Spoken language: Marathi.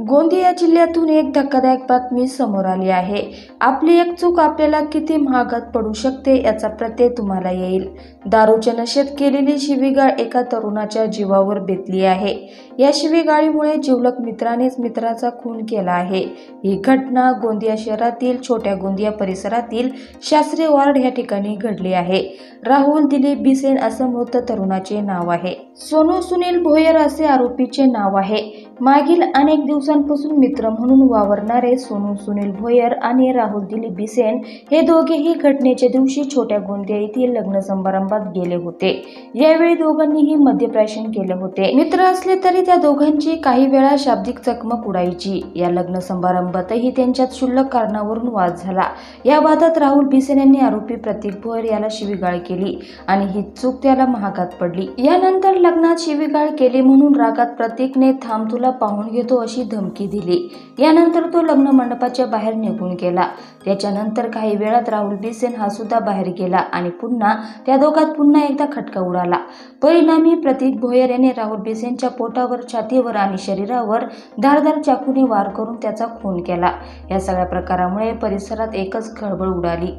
गोंदिया जिल्ह्यातून एक धक्कादायक बातमी समोर आली आहे। आपली एक चूक आपल्याला किती महागात पडू शकते याचा प्रत्यय तुम्हाला येईल। दारूच्या नशेत केलेली शिवीगाळ एका तरुणाच्या जीवावर बेतली आहे। या शिवीगाळीमुळे जिवलग मित्रानेच मित्राचा खून केला आहे। ही घटना गोंदिया शहरातील छोट्या गोंदिया परिसरातील शास्त्री वार्ड या ठिकाणी घडली आहे। राहुल दिलीप बिसेन असं मृत तरुणाचे नाव आहे। सोनू सुनील भोयर असे आरोपीचे नाव आहे। मागील अनेक दिवसांपासून मित्र म्हणून वावरणारे सोनू सुनील भोयर आणि राहुल दिलीप बिसेन हे दोघेही घटनेच्या दिवशी छोट्या गोंदिया येथील लग्न समारंभात गेले होते। यावेळी दोघांनीही मद्यप्राशन केले होते। मित्र असले तरी त्या दोघांची काही वेळा शाब्दिक चकमक उडायची। या लग्न समारंभातही त्यांच्यात क्षुल्लक कारणावरून वाद झाला। या वादात राहुल बिसेन यांनी आरोपी प्रतीक भोयर याला शिवीगाळ केली आणि ही चूक त्याला महागात पडली। यानंतर लग्नात शिवीगाळ केली म्हणून रागात प्रतीकने थांब तुला पाहून घेतो अशी धमकी दिली। यानंतर तो लग्न मंडपाच्या बाहेर निघून गेला। त्याच्यानंतर काही वेळात राहुल बिसेन हा सुद्धा बाहेर गेला आणि पुन्हा त्या दोघात पुन्हा एकदा खटका उडाला। परिणामी प्रतीक भोयर याने राहुल बिसेनच्या पोटावर, छातीवर आणि शरीरावर धारदार चाकूने वार करून त्याचा खून केला। या सगळ्या प्रकारामुळे परिसरात एकच खळबळ उडाली।